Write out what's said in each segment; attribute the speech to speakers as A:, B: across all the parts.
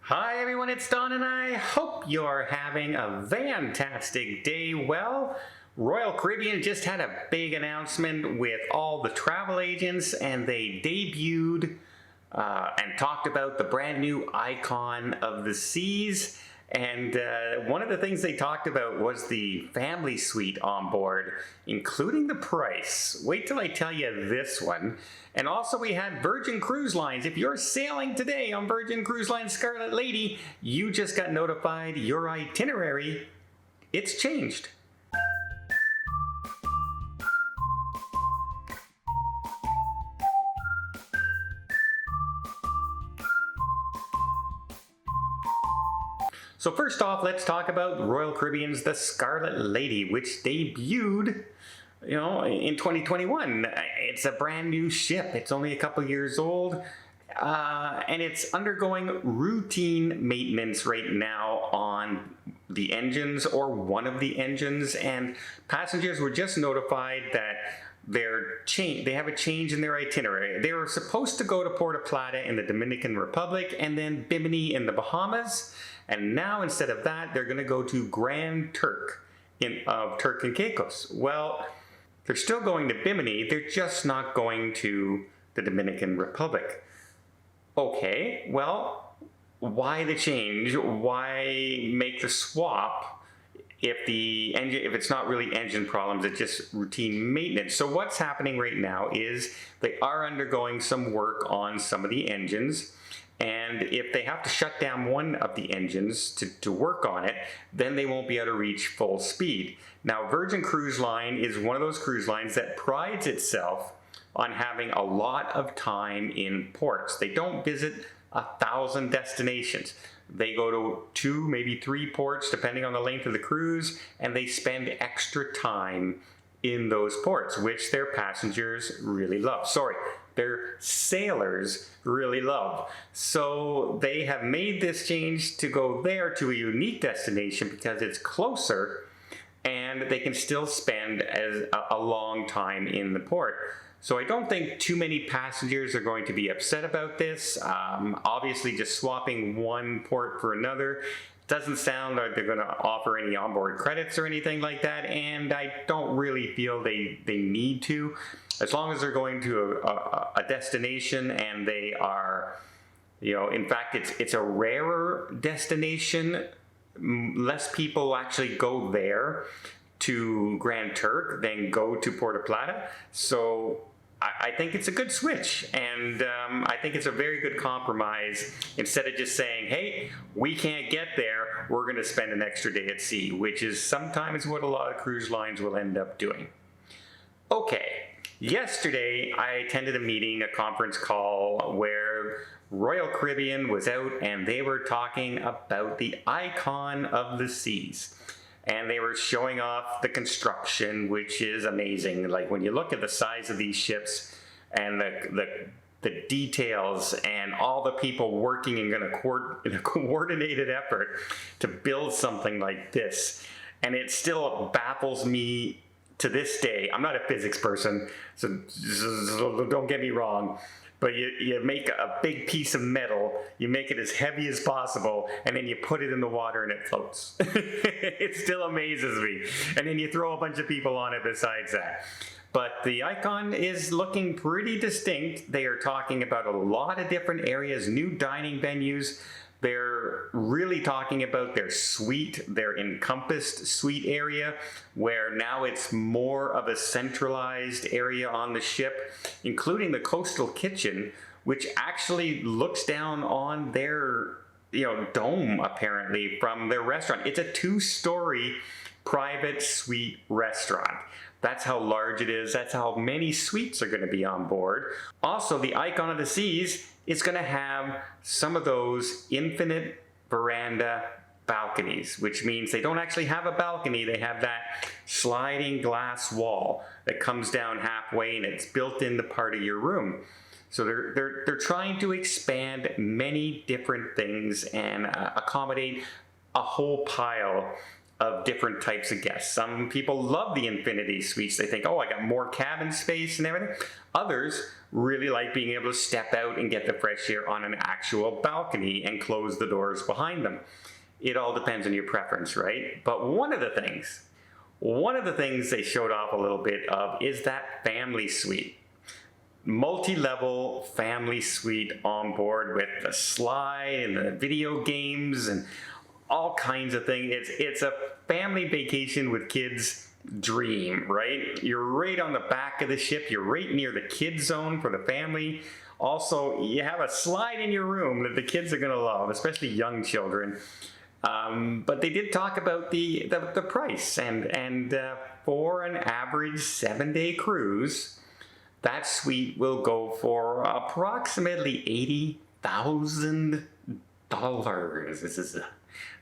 A: Hi everyone, it's Don and I hope you're having a fantastic day. Well, Royal Caribbean just had a big announcement with all the travel agents, and they debuted and talked about the brand new icon of the seas. And one of the things they talked about was the family suite on board, including the price. Wait till I tell you this one. And also we had Virgin Cruise Lines. If you're sailing today on Virgin Cruise Lines Scarlet Lady, you just got notified your itinerary, it's changed. So first off, let's talk about Royal Caribbean's The Scarlet Lady, which debuted, in 2021. It's a brand new ship. It's only a couple years old, and it's undergoing routine maintenance right now on the engines, or one of the engines, and passengers were just notified that they have a change in their itinerary. They were supposed to go to Puerto Plata in the Dominican Republic and then Bimini in the Bahamas, and now instead of that they're going to go to Grand Turk of Turk and Caicos. Well, they're still going to Bimini, they're just not going to the Dominican Republic. Okay, well, why the change? Why make the swap if it's not really engine problems, it's just routine maintenance? So what's happening right now is they are undergoing some work on some of the engines, and if they have to shut down one of the engines to work on it, then they won't be able to reach full speed. Now, Virgin Cruise Line is one of those cruise lines that prides itself on having a lot of time in ports. They don't visit 1,000 destinations. They go to 2, maybe 3 ports, depending on the length of the cruise, and they spend extra time in those ports, which their passengers really love. Sorry, their sailors really love. So they have made this change to go there to a unique destination because it's closer, and they can still spend a long time in the port. So I don't think too many passengers are going to be upset about this. Obviously, just swapping one port for another doesn't sound like they're going to offer any onboard credits or anything like that, and I don't really feel they need to. As long as they're going to a destination and they are, in fact, it's a rarer destination. Less people actually go there to Grand Turk than go to Puerto Plata. So I think it's a good switch, and I think it's a very good compromise. Instead of just saying, hey, we can't get there, we're going to spend an extra day at sea, which is sometimes what a lot of cruise lines will end up doing. Okay, yesterday I attended a conference call, where Royal Caribbean was out and they were talking about the icon of the seas. And they were showing off the construction, which is amazing. Like, when you look at the size of these ships and the details and all the people working in a coordinated effort to build something like this, and it still baffles me to this day. I'm not a physics person, so don't get me wrong. But you make a big piece of metal, you make it as heavy as possible, and then you put it in the water and it floats. It still amazes me. And then you throw a bunch of people on it besides that. But the icon is looking pretty distinct. They are talking about a lot of different areas, new dining venues. They're really talking about their suite, their encompassed suite area, where now it's more of a centralized area on the ship, including the coastal kitchen, which actually looks down on their dome, apparently, from their restaurant. It's a 2-story private suite restaurant. That's how large it is. That's how many suites are going to be on board. Also, the Icon of the Seas is going to have some of those infinite veranda balconies, which means they don't actually have a balcony. They have that sliding glass wall that comes down halfway, and it's built into part of your room. So they're trying to expand many different things and accommodate a whole pile of different types of guests. Some people love the infinity suites. They think, oh, I got more cabin space and everything. Others really like being able to step out and get the fresh air on an actual balcony and close the doors behind them. It all depends on your preference, right? But one of the things they showed off a little bit of is that family suite. Multi-level family suite on board with the slide and the video games and all kinds of things. It's a family vacation with kids dream, right? You're right on the back of the ship. You're right near the kid zone for the family. Also, you have a slide in your room that the kids are going to love, especially young children. But they did talk about the price, and for an average 7-day cruise, that suite will go for approximately $80,000.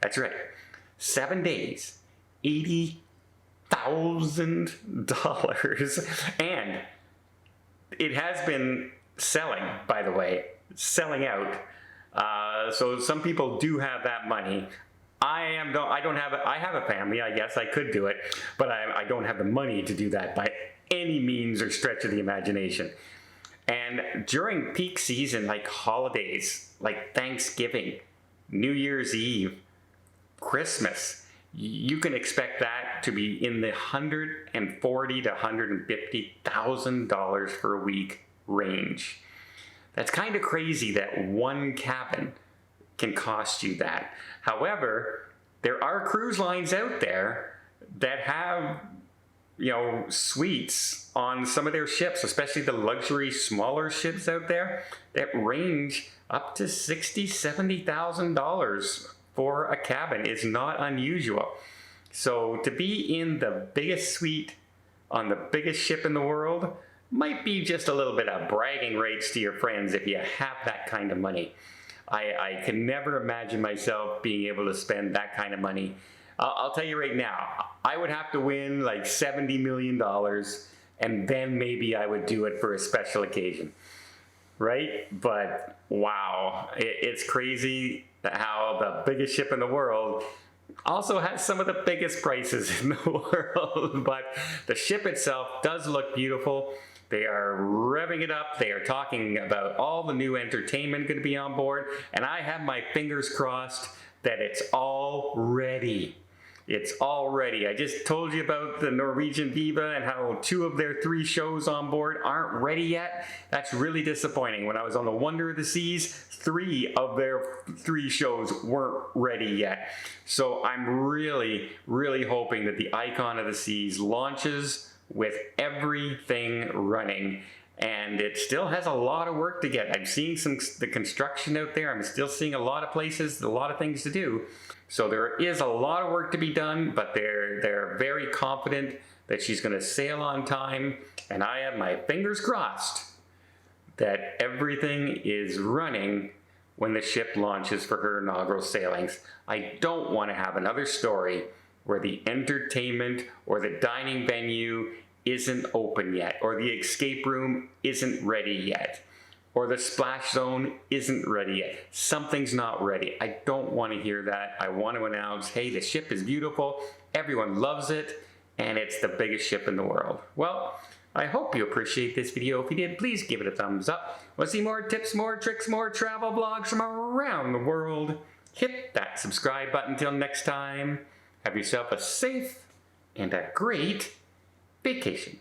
A: That's right, 7 days, $80,000, and it has been selling, by the way, selling out. So some people do have that money. I have a family. I guess I could do it, but I don't have the money to do that by any means or stretch of the imagination. And during peak season, like holidays, like Thanksgiving, New Year's Eve, Christmas, you can expect that to be in the $140,000 to $150,000 for a week range. That's kind of crazy that one cabin can cost you that. However, there are cruise lines out there that have, suites on some of their ships, especially the luxury smaller ships out there that range up to $60,000, $70,000 for a cabin. Is not unusual. So to be in the biggest suite on the biggest ship in the world might be just a little bit of bragging rights to your friends if you have that kind of money. I can never imagine myself being able to spend that kind of money. I'll tell you right now, I would have to win like $70 million, and then maybe I would do it for a special occasion, right? But wow, it's crazy how the biggest ship in the world also has some of the biggest prices in the world. But the ship itself does look beautiful. They are revving it up. They are talking about all the new entertainment going to be on board. And I have my fingers crossed that it's all ready. It's all ready. I just told you about the Norwegian Viva and how 2 of their 3 shows on board aren't ready yet. That's really disappointing. When I was on the Wonder of the Seas, 3 of their 3 shows weren't ready yet. So I'm really, really hoping that the Icon of the Seas launches with everything running, and it still has a lot of work to get. I'm seeing the construction out there. I'm still seeing a lot of places, a lot of things to do. So there is a lot of work to be done, but they're very confident that she's going to sail on time, and I have my fingers crossed that everything is running when the ship launches for her inaugural sailings. I don't want to have another story where the entertainment or the dining venue isn't open yet, or the escape room isn't ready yet, or the splash zone isn't ready yet. Something's not ready. I don't want to hear that. I want to announce, hey, the ship is beautiful, everyone loves it, and it's the biggest ship in the world. Well, I hope you appreciate this video. If you did, please give it a thumbs up. Want to see more tips, more tricks, more travel blogs from around the world? Hit that subscribe button. Till next time, have yourself a safe and a great vacation.